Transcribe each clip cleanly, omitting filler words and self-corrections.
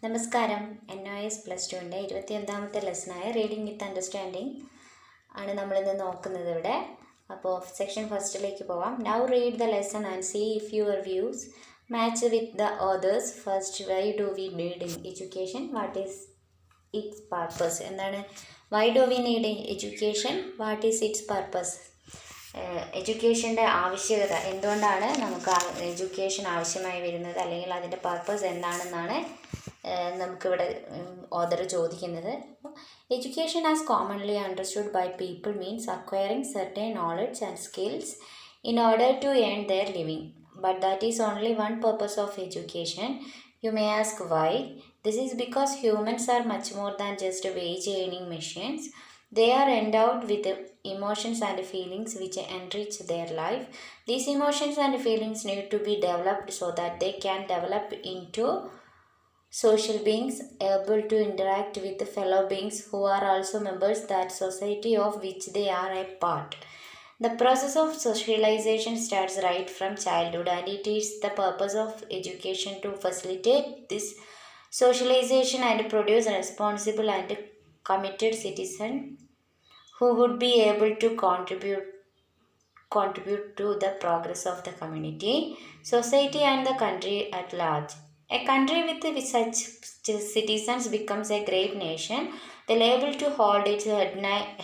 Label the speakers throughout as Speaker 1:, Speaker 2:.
Speaker 1: നമസ്കാരം. NOS +2ൻ്റെ 21ാമത്തെ ലെസണായ റീഡിംഗ് വിത്ത് അണ്ടർസ്റ്റാൻഡിങ് ആണ് നമ്മളിന്ന് നോക്കുന്നത് ഇവിടെ. അപ്പോൾ സെക്ഷൻ ഫസ്റ്റിലേക്ക് പോവാം. Now read the lesson and see if your views match with the authors. First, why do we need education, what is its purpose. എന്താണ് why do we need education, what is its purpose. എഡ്യൂക്കേഷൻ്റെ ആവശ്യകത, എന്തുകൊണ്ടാണ് നമുക്ക് education ആവശ്യമായി വരുന്നത്, അല്ലെങ്കിൽ അതിൻ്റെ purpose എന്താണെന്നാണ് നമുക്കിവിടെ ഓതർ ചോദിക്കുന്നത്. Education as commonly understood by people means acquiring certain knowledge and skills in order to earn their living. But that is only one purpose of education. You may ask why. This is because humans are much more than just wage earning machines. They are endowed with emotions and feelings which enrich their life. These emotions and feelings need to be developed so that they can develop into social beings able to interact with fellow beings who are also members that society of which they are a part. The process of socialization starts right from childhood, and it is the purpose of education to facilitate this socialization and produce responsible and committed citizens who would be able to contribute to the progress of the community, society and the country at large. A country with such citizens becomes a great nation, well able to hold its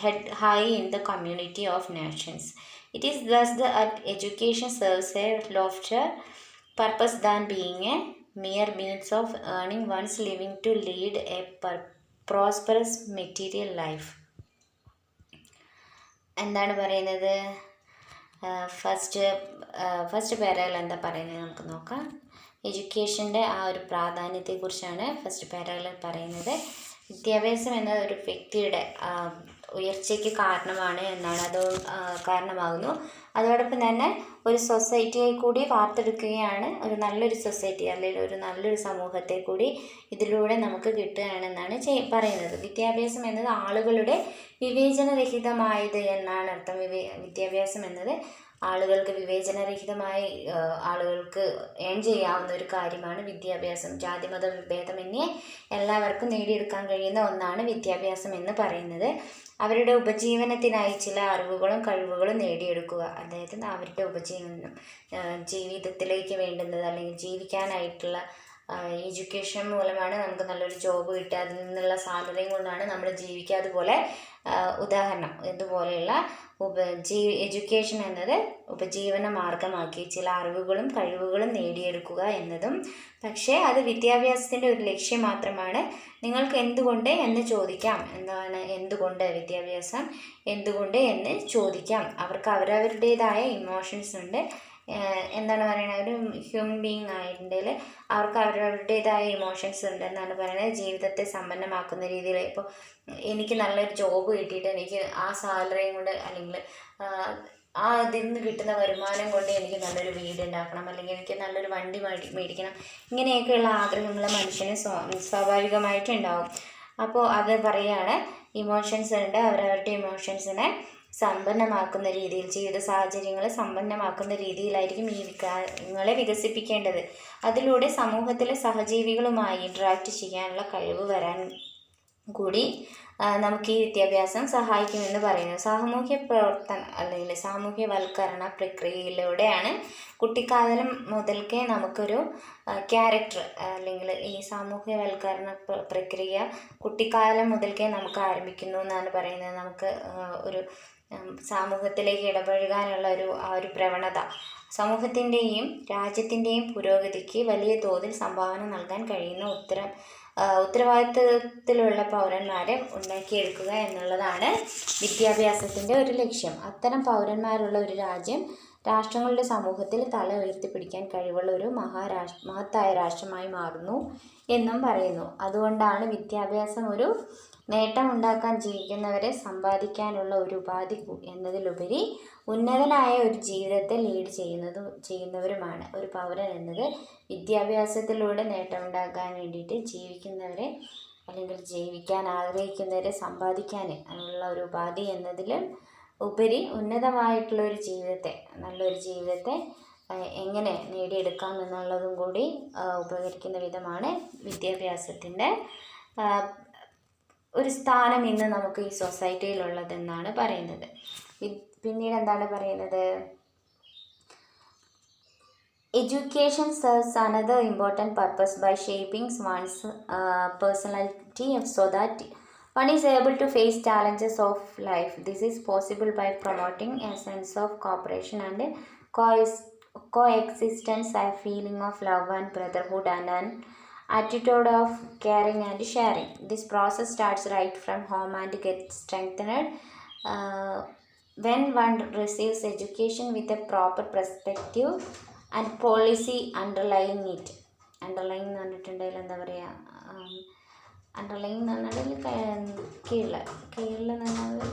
Speaker 1: head high in the community of nations. It is thus that education serves a loftier purpose than being a mere means of earning one's living to lead a prosperous material life. എന്താണ് പറയുന്നത്? First പാരയിൽ എന്താ പറയുന്നത് നമുക്ക് നോക്കാം. എഡ്യൂക്കേഷൻ്റെ ആ ഒരു പ്രാധാന്യത്തെക്കുറിച്ചാണ് first പാരയിൽ പറയുന്നത്. വിദ്യാഭ്യാസം എന്ന ഒരു വ്യക്തിയുടെ ഉയർച്ചയ്ക്ക് കാരണമാണ് എന്നാണ്, അത് കാരണമാകുന്നു. അതോടൊപ്പം തന്നെ ഒരു സൊസൈറ്റിയെ കൂടി വാർത്തെടുക്കുകയാണ്. ഒരു നല്ലൊരു സൊസൈറ്റി അല്ലെങ്കിൽ ഒരു നല്ലൊരു സമൂഹത്തെ കൂടി ഇതിലൂടെ നമുക്ക് കിട്ടുകയാണെന്നാണ് പറയുന്നത്. വിദ്യാഭ്യാസം എന്നത് ആളുകളുടെ വിവേചനരഹിതമായത് എന്നാണ് അർത്ഥം. വിദ്യാഭ്യാസം എന്നത് ആളുകൾക്ക് വിവേചനരഹിതമായി ആളുകൾക്ക് ഏൺ ചെയ്യാവുന്ന ഒരു കാര്യമാണ് വിദ്യാഭ്യാസം. ജാതിമത വിഭേദമന്യേ എല്ലാവർക്കും നേടിയെടുക്കാൻ കഴിയുന്ന ഒന്നാണ് വിദ്യാഭ്യാസം എന്ന് പറയുന്നത്. അവരുടെ ഉപജീവനത്തിനായി ചില അറിവുകളും കഴിവുകളും നേടിയെടുക്കുക, അതായത് അവരുടെ ഉപജീവനം ജീവിതത്തിലേക്ക് വേണ്ടുന്നത് അല്ലെങ്കിൽ ജീവിക്കാനായിട്ടുള്ള എഡ്യൂക്കേഷൻ മൂലമാണ് നമുക്ക് നല്ലൊരു ജോബ് കിട്ടുക, അതിൽ നിന്നുള്ള സാലറിയും കൊണ്ടാണ് നമ്മൾ ജീവിക്കുക. അതുപോലെ ഉദാഹരണം ഇതുപോലെയുള്ള എഡ്യൂക്കേഷൻ എന്നത് ഉപജീവന മാർഗമാക്കി ചില അറിവുകളും കഴിവുകളും നേടിയെടുക്കുക എന്നതും. പക്ഷേ അത് വിദ്യാഭ്യാസത്തിൻ്റെ ഒരു ലക്ഷ്യം മാത്രമാണ്. നിങ്ങൾക്ക് എന്തുകൊണ്ട് എന്ന് ചോദിക്കാം. എന്താണ് എന്തുകൊണ്ട് വിദ്യാഭ്യാസം, എന്തുകൊണ്ട് എന്ന് ചോദിക്കാം. അവർക്ക് അവരവരുടേതായ ഇമോഷൻസ് ഉണ്ട്. എന്താണ് പറയുന്നത്, ഒരു ഹ്യൂമൻ ബീയിങ് ആയിട്ടുണ്ടെങ്കിൽ അവർക്ക് അവരവരുടേതായ ഇമോഷൻസ് ഉണ്ടെന്നാണ് പറയുന്നത്. ജീവിതത്തെ സമ്പന്നമാക്കുന്ന രീതിയിൽ, ഇപ്പോൾ എനിക്ക് നല്ലൊരു ജോബ് കിട്ടിയിട്ട് എനിക്ക് ആ സാലറിയും കൊണ്ട് അല്ലെങ്കിൽ അതിൽ നിന്ന് കിട്ടുന്ന വരുമാനം കൊണ്ട് എനിക്ക് നല്ലൊരു വീട് ഉണ്ടാക്കണം, അല്ലെങ്കിൽ എനിക്ക് നല്ലൊരു വണ്ടി മേടിക്കണം, ഇങ്ങനെയൊക്കെയുള്ള ആഗ്രഹങ്ങൾ മനുഷ്യന് സ്വാഭാവികമായിട്ടും ഉണ്ടാവും. അപ്പോൾ അത് പറയുകയാണ്, ഇമോഷൻസ് ഉണ്ട്, അവരവരുടെ ഇമോഷൻസിനെ സമ്പന്നമാക്കുന്ന രീതിയിൽ, ജീവിത സാഹചര്യങ്ങളെ സമ്പന്നമാക്കുന്ന രീതിയിലായിരിക്കും ഈ വികാരങ്ങളെ വികസിപ്പിക്കേണ്ടത്. അതിലൂടെ സമൂഹത്തിലെ സഹജീവികളുമായി ഇൻട്രാക്ട് ചെയ്യാനുള്ള കഴിവ് വരാൻ കൂടി നമുക്ക് ഈ വിദ്യാഭ്യാസം സഹായിക്കുമെന്ന് പറയുന്നു. സാമൂഹ്യ പ്രവർത്തനം അല്ലെങ്കിൽ സാമൂഹ്യവൽക്കരണ പ്രക്രിയയിലൂടെയാണ് കുട്ടിക്കാലം മുതൽക്കേ നമുക്കൊരു ക്യാരക്ടർ അല്ലെങ്കിൽ ഈ സാമൂഹ്യവൽക്കരണ പ്രക്രിയ കുട്ടിക്കാലം മുതൽക്കേ നമുക്ക് ആരംഭിക്കുന്നു എന്നാണ് പറയുന്നത്. നമുക്ക് ഒരു സമൂഹത്തിലേക്ക് ഇടപഴകാനുള്ള ആ ഒരു പ്രവണത സമൂഹത്തിൻ്റെയും രാജ്യത്തിൻ്റെയും പുരോഗതിക്ക് വലിയ തോതിൽ സംഭാവന നൽകാൻ കഴിയുന്ന ഉത്തരവാദിത്വത്തിലുള്ള പൗരന്മാരെ ഉണ്ടാക്കിയെടുക്കുക എന്നുള്ളതാണ് വിദ്യാഭ്യാസത്തിൻ്റെ ഒരു ലക്ഷ്യം. അത്തരം പൗരന്മാരുള്ള ഒരു രാജ്യം രാഷ്ട്രങ്ങളുടെ സമൂഹത്തിൽ തല ഉയർത്തിപ്പിടിക്കാൻ കഴിവുള്ള ഒരു മഹത്തായ രാഷ്ട്രമായി മാറുന്നു എന്നും പറയുന്നു. അതുകൊണ്ടാണ് വിദ്യാഭ്യാസം ഒരു നേട്ടമുണ്ടാക്കാൻ ജീവിക്കുന്നവരെ സമ്പാദിക്കാനുള്ള ഒരു ഉപാധി എന്നതിലുപരി ഉന്നതനായ ഒരു ജീവിതത്തെ ലീഡ് ചെയ്യുന്നവരുമാണ്. ഒരു പൗരൻ എന്നത് വിദ്യാഭ്യാസത്തിലൂടെ നേട്ടമുണ്ടാക്കാൻ വേണ്ടിയിട്ട് ജീവിക്കുന്നവരെ അല്ലെങ്കിൽ ജീവിക്കാൻ ആഗ്രഹിക്കുന്നവരെ സമ്പാദിക്കാൻ ഉള്ള ഒരു ഉപാധി എന്നതിലും ഉപരി ഉന്നതമായിട്ടുള്ള ഒരു ജീവിതത്തെ, നല്ലൊരു ജീവിതത്തെ എങ്ങനെ നേടിയെടുക്കാം എന്നുള്ളതും കൂടി ഉപകരിക്കുന്ന വിധമാണ് വിദ്യാഭ്യാസത്തിൻ്റെ ഒരു സ്ഥാനം ഇന്ന് നമുക്ക് ഈ സൊസൈറ്റിയിലുള്ളതെന്നാണ് പറയുന്നത്. പിന്നീട് എന്താണ് പറയുന്നത്? Education serves another important purpose by shaping one's personality so that one is able to face challenges of life. This is possible by promoting a sense of cooperation and coexistence, a feeling of love and brotherhood, and an attitude of caring and sharing. This process starts right from home and gets strengthened when one receives education with a proper perspective and policy underlying it. Underlying എന്ന് പറഞ്ഞിട്ടുണ്ടെങ്കിൽ എന്താ പറയുക, underlying എന്ന് പറഞ്ഞിട്ടുണ്ടെങ്കിൽ കീഴിലെന്ന് പറഞ്ഞാൽ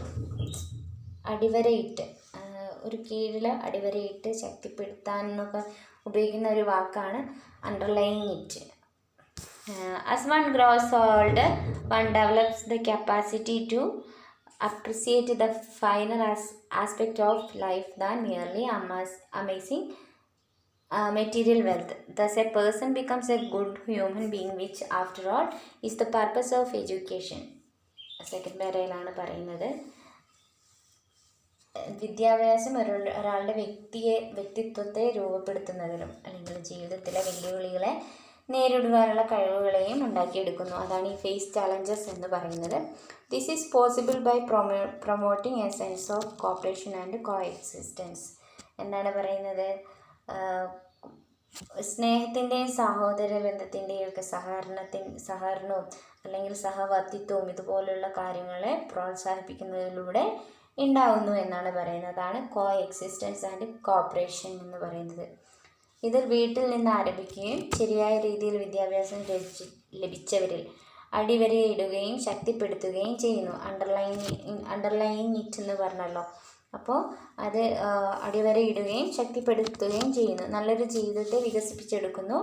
Speaker 1: അടിവരയിട്ട്, ഒരു കീഴിൽ അടിവരയിട്ട് ശക്തിപ്പെടുത്താൻ എന്നൊക്കെ ഉപയോഗിക്കുന്ന ഒരു വാക്കാണ് underlying it. As one grows old one develops the capacity to appreciate the finer aspect of life than merely amazing material wealth. Thus a person becomes a good human being, which after all is the purpose of education. Second പാരയിലാണ് പറയുന്നത്, വിദ്യാഭ്യാസം ഒരാളുടെ വ്യക്തിത്വത്തെ രൂപപ്പെടുത്തുന്നതിലും അല്ലെങ്കിൽ ജീവിതത്തിലെ വെല്ലുവിളികളെ നേരിടുവാനുള്ള കഴിവുകളെയും ഉണ്ടാക്കിയെടുക്കുന്നു. അതാണ് ഈ ഫേസ് ചാലഞ്ചസ് എന്ന് പറയുന്നത്. This is possible by promoting a sense of cooperation and coexistence. എന്താണ് പറയുന്നത്? സ്നേഹത്തിൻ്റെയും സഹോദര ബന്ധത്തിൻ്റെയും ഒക്കെ സഹകരണവും അല്ലെങ്കിൽ സഹവർത്തിത്വവും ഇതുപോലുള്ള കാര്യങ്ങളെ പ്രോത്സാഹിപ്പിക്കുന്നതിലൂടെ ഉണ്ടാവുന്നു എന്നാണ് പറയുന്നത്. അതാണ് കോ എക്സിസ്റ്റൻസ് ആൻഡ് കോപ്പറേഷൻ എന്ന് പറയുന്നത്. ഇത് വീട്ടിൽ നിന്ന് ആരംഭിക്കുകയും ശരിയായ രീതിയിൽ വിദ്യാഭ്യാസം ലഭിച്ചവരിൽ അടിവരയിടുകയും ശക്തിപ്പെടുത്തുകയും ചെയ്യുന്നു. അണ്ടർലൈനിങ് ഇറ്റ് എന്ന് പറഞ്ഞല്ലോ, അപ്പോൾ അത് അടിവരയിടുകയും ശക്തിപ്പെടുത്തുകയും ചെയ്യുന്നു. നല്ലൊരു ജീവിതത്തെ വികസിപ്പിച്ചെടുക്കുന്നു.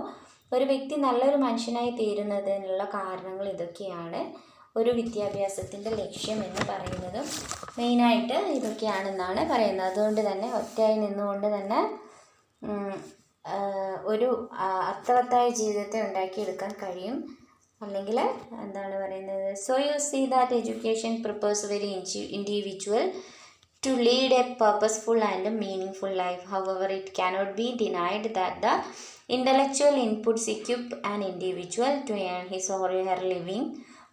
Speaker 1: ഒരു വ്യക്തി നല്ലൊരു മനുഷ്യനായി തീരുന്നതിനുള്ള കാരണങ്ങൾ ഇതൊക്കെയാണ്. ഒരു വിദ്യാഭ്യാസത്തിൻ്റെ ലക്ഷ്യം എന്ന് പറയുന്നതും മെയിനായിട്ട് ഇതൊക്കെയാണെന്നാണ് പറയുന്നത്. അതുകൊണ്ട് തന്നെ ഒറ്റയായി നിന്നുകൊണ്ട് തന്നെ ഒരു അർത്ഥവത്തായ ജീവിതത്തെ ഉണ്ടാക്കിയെടുക്കാൻ കഴിയും. അല്ലെങ്കിൽ എന്താണ് പറയുന്നത്? So you see that education prepares very individual to lead a purposeful and meaningful life. However, it cannot be denied that the intellectual inputs equip an individual to earn his or her living,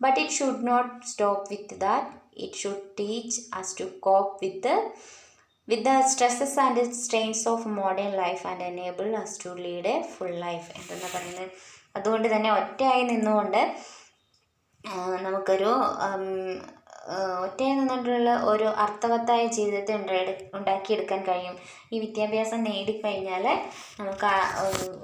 Speaker 1: but it should not stop with that. It should teach us to cope with the stresses and strains of modern life and enable us to lead a full life എന്തെന്ന് പറയുന്നത്. അതുകൊണ്ട് തന്നെ ഒറ്റയായി നിന്നുകൊണ്ട് നമുക്കൊരു ഒറ്റയായി നിന്നുകൊണ്ടുള്ള ഒരു അർത്ഥവത്തായ ജീവിതത്തെ ഉണ്ടാക്കിയെടുക്കാൻ കഴിയും. ഈ വിദ്യാഭ്യാസം നേടിക്കഴിഞ്ഞാൽ നമുക്ക്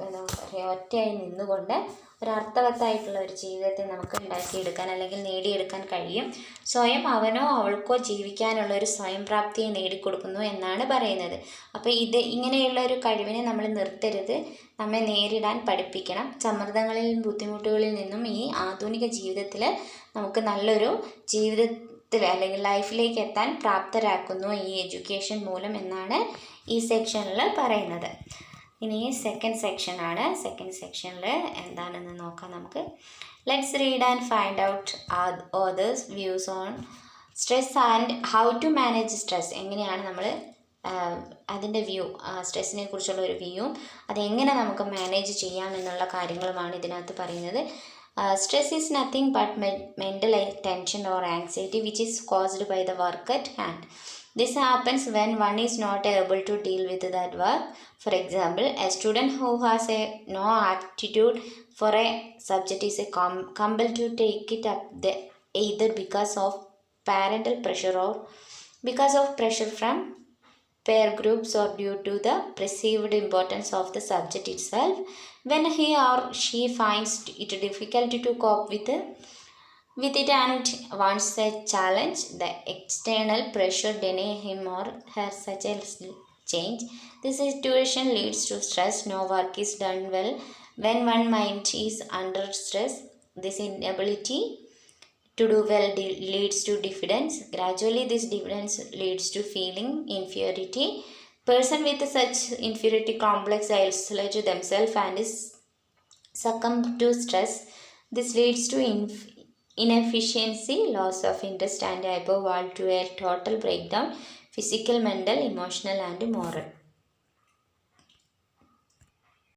Speaker 1: എന്താ പറയുക, ഒറ്റയായി നിന്നുകൊണ്ട് ഒരു അർത്ഥവത്തായിട്ടുള്ള ഒരു ജീവിതത്തെ നമുക്ക് ഉണ്ടാക്കിയെടുക്കാൻ അല്ലെങ്കിൽ നേടിയെടുക്കാൻ കഴിയും. സ്വയം അവനോ അവൾക്കോ ജീവിക്കാനുള്ള ഒരു സ്വയം പ്രാപ്തിയെ നേടിക്കൊടുക്കുന്നു എന്നാണ് പറയുന്നത്. അപ്പോൾ ഇങ്ങനെയുള്ള ഒരു കഴിവിനെ നമ്മൾ നിർത്തരുത്, നമ്മെ നേരിടാൻ പഠിപ്പിക്കണം. സമ്മർദ്ദങ്ങളിലും ബുദ്ധിമുട്ടുകളിൽ നിന്നും ഈ ആധുനിക ജീവിതത്തിൽ നമുക്ക് നല്ലൊരു ജീവിതത്തിൽ അല്ലെങ്കിൽ ലൈഫിലേക്ക് എത്താൻ പ്രാപ്തരാക്കുന്നു ഈ എഡ്യൂക്കേഷൻ മൂലം എന്നാണ് ഈ സെക്ഷനിൽ പറയുന്നത്. ഇനി സെക്കൻഡ് സെക്ഷനാണ്. സെക്കൻഡ് സെക്ഷനിൽ എന്താണെന്ന് നോക്കാം നമുക്ക്. Let's read and find out authors views on stress and how to manage stress. എങ്ങനെയാണ് നമ്മൾ അതിൻ്റെ സ്ട്രെസ്സിനെ കുറിച്ചുള്ള ഒരു വ്യൂവും അതെങ്ങനെ നമുക്ക് മാനേജ് ചെയ്യാമെന്നുള്ള കാര്യങ്ങളുമാണ് ഇതിനകത്ത് പറയുന്നത്. Stress is nothing but mental tension or anxiety which is caused by the work at hand. This happens when one is not able to deal with that work. For example, a student who has no aptitude for a subject is compelled to take it up either because of parental pressure or because of pressure from peer groups or due to the perceived importance of the subject itself. When he or she finds it difficult to cope with it and wants a challenge, the external pressure deny him or her such a change. This situation leads to stress. No work is done well when one mind is under stress. This inability to do well leads to diffidence. Gradually, this diffidence leads to feeling inferiority Person with such inferiority complex isolate themselves and is succumb to stress. This leads to inefficiency, loss of interest, and above all to a total breakdown, physical, mental, emotional, and moral.